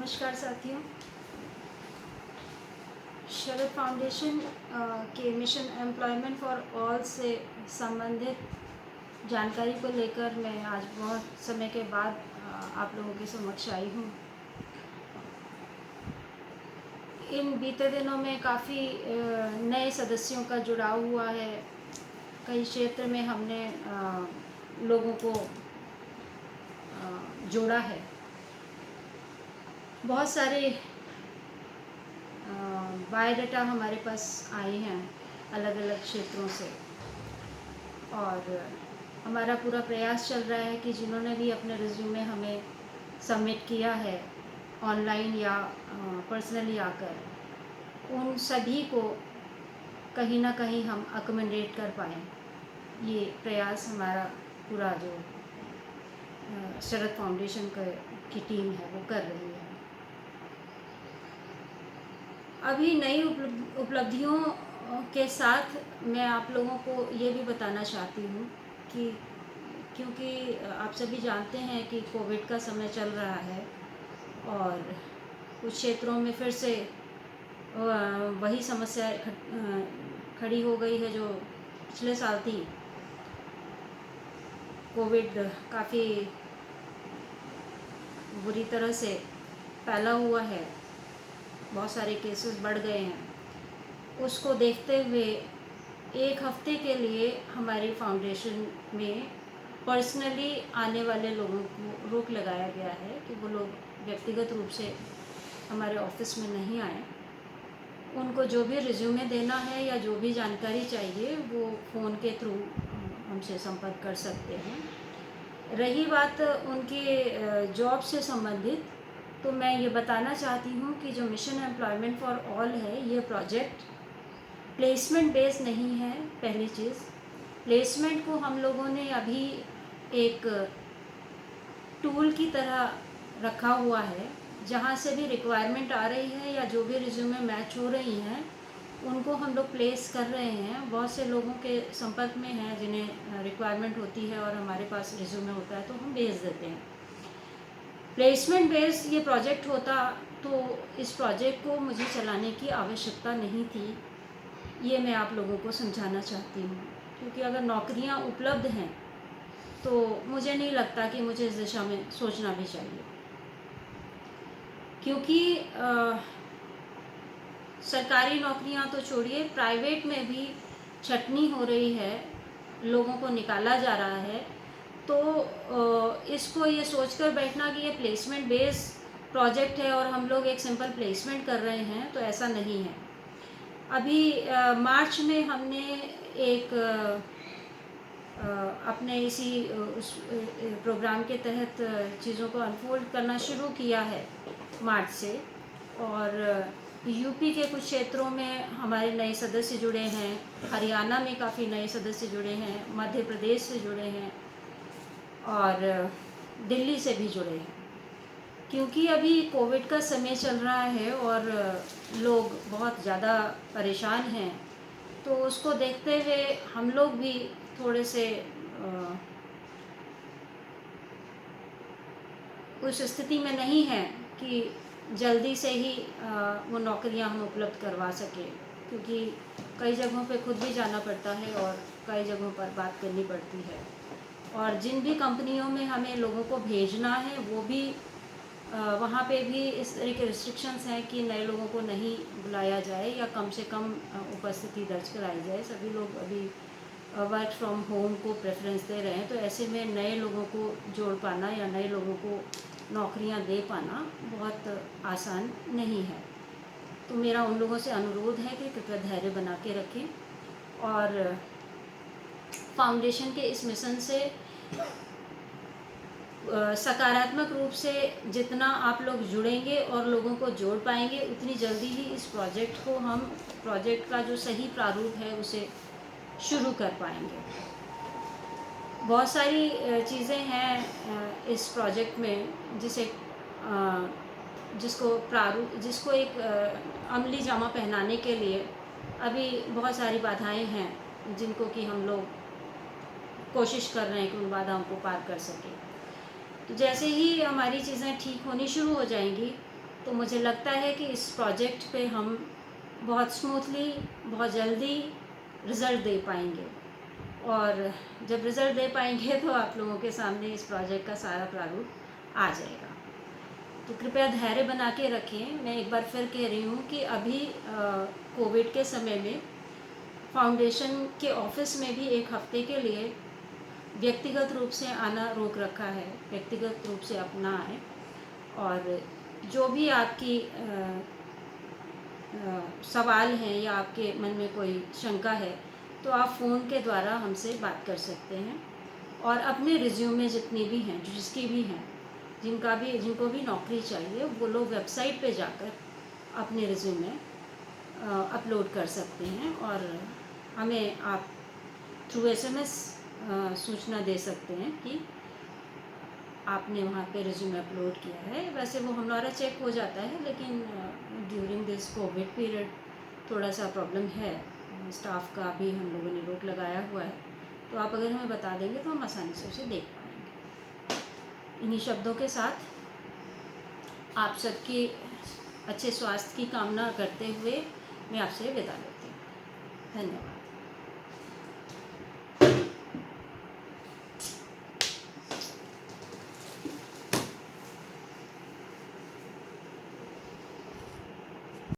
नमस्कार साथियों। शरद फाउंडेशन के मिशन एम्प्लॉयमेंट फॉर ऑल से संबंधित जानकारी को लेकर मैं आज बहुत समय के बाद आप लोगों के समक्ष आई हूँ। इन बीते दिनों में काफ़ी नए सदस्यों का जुड़ाव हुआ है। कई क्षेत्र में हमने लोगों को जोड़ा है। बहुत सारे बायोडाटा हमारे पास आए हैं अलग अलग क्षेत्रों से, और हमारा पूरा प्रयास चल रहा है कि जिन्होंने भी अपने रिज्यूमे हमें सबमिट किया है ऑनलाइन या पर्सनली आकर, उन सभी को कहीं ना कहीं हम अकोमोडेट कर पाएँ। ये प्रयास हमारा पूरा जो शरद फाउंडेशन की टीम है वो कर रही है। अभी नई उपलब्धियों के साथ मैं आप लोगों को ये भी बताना चाहती हूँ कि क्योंकि आप सभी जानते हैं कि कोविड का समय चल रहा है और कुछ क्षेत्रों में फिर से वही समस्या खड़ी हो गई है जो पिछले साल थी। कोविड काफ़ी बुरी तरह से फैला हुआ है, बहुत सारे केसेस बढ़ गए हैं। उसको देखते हुए एक हफ्ते के लिए हमारी फाउंडेशन में पर्सनली आने वाले लोगों को रोक लगाया गया है कि वो लोग व्यक्तिगत रूप से हमारे ऑफिस में नहीं आए। उनको जो भी रिज्यूमे देना है या जो भी जानकारी चाहिए वो फ़ोन के थ्रू हमसे संपर्क कर सकते हैं। रही बात उनके जॉब से संबंधित, तो मैं ये बताना चाहती हूँ कि जो मिशन एम्प्लॉयमेंट फॉर ऑल है, ये प्रोजेक्ट प्लेसमेंट बेस नहीं है। पहली चीज़, प्लेसमेंट को हम लोगों ने अभी एक टूल की तरह रखा हुआ है, जहाँ से भी रिक्वायरमेंट आ रही है या जो भी रिज्यूमे मैच हो रही हैं उनको हम लोग प्लेस कर रहे हैं। बहुत से लोगों के संपर्क में हैं जिन्हें रिक्वायरमेंट होती है और हमारे पास रिज्यूमे होता है तो हम भेज देते हैं। प्लेसमेंट बेस ये प्रोजेक्ट होता तो इस प्रोजेक्ट को मुझे चलाने की आवश्यकता नहीं थी। ये मैं आप लोगों को समझाना चाहती हूँ, क्योंकि अगर नौकरियाँ उपलब्ध हैं तो मुझे नहीं लगता कि मुझे इस दिशा में सोचना भी चाहिए, क्योंकि सरकारी नौकरियां तो छोड़िए, प्राइवेट में भी छटनी हो रही है, लोगों को निकाला जा रहा है। तो इसको ये सोचकर बैठना कि ये प्लेसमेंट बेस प्रोजेक्ट है और हम लोग एक सिंपल प्लेसमेंट कर रहे हैं, तो ऐसा नहीं है। अभी मार्च में हमने एक अपने इसी उस प्रोग्राम के तहत चीज़ों को अनफोल्ड करना शुरू किया है मार्च से, और यूपी के कुछ क्षेत्रों में हमारे नए सदस्य जुड़े हैं, हरियाणा में काफ़ी नए सदस्य जुड़े हैं, मध्य प्रदेश से जुड़े हैं और दिल्ली से भी जुड़े हैं। क्योंकि अभी कोविड का समय चल रहा है और लोग बहुत ज़्यादा परेशान हैं, तो उसको देखते हुए हम लोग भी थोड़े से उस स्थिति में नहीं है कि जल्दी से ही वो नौकरियां हम उपलब्ध करवा सकें, क्योंकि कई जगहों पे खुद भी जाना पड़ता है और कई जगहों पर बात करनी पड़ती है। और जिन भी कंपनियों में हमें लोगों को भेजना है वो भी वहाँ पे भी इस तरह के रिस्ट्रिक्शंस हैं कि नए लोगों को नहीं बुलाया जाए या कम से कम उपस्थिति दर्ज कराई जाए। सभी लोग अभी वर्क फ्रॉम होम को प्रेफरेंस दे रहे हैं, तो ऐसे में नए लोगों को जोड़ पाना या नए लोगों को नौकरियां दे पाना बहुत आसान नहीं है। तो मेरा उन लोगों से अनुरोध है कि कृपया धैर्य बना के रखें और फाउंडेशन के इस मिशन से सकारात्मक रूप से जितना आप लोग जुड़ेंगे और लोगों को जोड़ पाएंगे, उतनी जल्दी ही इस प्रोजेक्ट का जो सही प्रारूप है उसे शुरू कर पाएंगे। बहुत सारी चीज़ें हैं इस प्रोजेक्ट में जिसको एक अमली जामा पहनाने के लिए अभी बहुत सारी बाधाएं हैं, जिनको कि हम लोग कोशिश कर रहे हैं कि उन बाधाओं को पार कर सकें। तो जैसे ही हमारी चीज़ें ठीक होनी शुरू हो जाएंगी तो मुझे लगता है कि इस प्रोजेक्ट पे हम बहुत स्मूथली, बहुत जल्दी रिज़ल्ट दे पाएंगे, और जब रिज़ल्ट दे पाएंगे तो आप लोगों के सामने इस प्रोजेक्ट का सारा प्रारूप आ जाएगा। तो कृपया धैर्य बना के रखें। मैं एक बार फिर कह रही हूँ कि अभी कोविड के समय में फाउंडेशन के ऑफिस में भी एक हफ्ते के लिए व्यक्तिगत रूप से आना रोक रखा है। व्यक्तिगत रूप से अपना आए, और जो भी आपकी सवाल हैं या आपके मन में कोई शंका है तो आप फ़ोन के द्वारा हमसे बात कर सकते हैं, और अपने रिज्यूमे जितनी भी हैं, जिसकी भी हैं, जिनको भी नौकरी चाहिए, वो लोग वेबसाइट पे जाकर अपने रिज्यूमे अपलोड कर सकते हैं, और हमें आप थ्रू एसएमएस सूचना दे सकते हैं कि आपने वहाँ पे रिज्यूमे अपलोड किया है। वैसे वो हमारा चेक हो जाता है, लेकिन ड्यूरिंग दिस कोविड पीरियड थोड़ा सा प्रॉब्लम है, स्टाफ का भी हम लोगों ने रोक लगाया हुआ है। तो आप अगर हमें बता देंगे तो हम आसानी से उसे देख पाएंगे। इन्हीं शब्दों के साथ आप सबकी अच्छे स्वास्थ्य की कामना करते हुए मैं आपसे विदा लेती हूँ। धन्यवाद।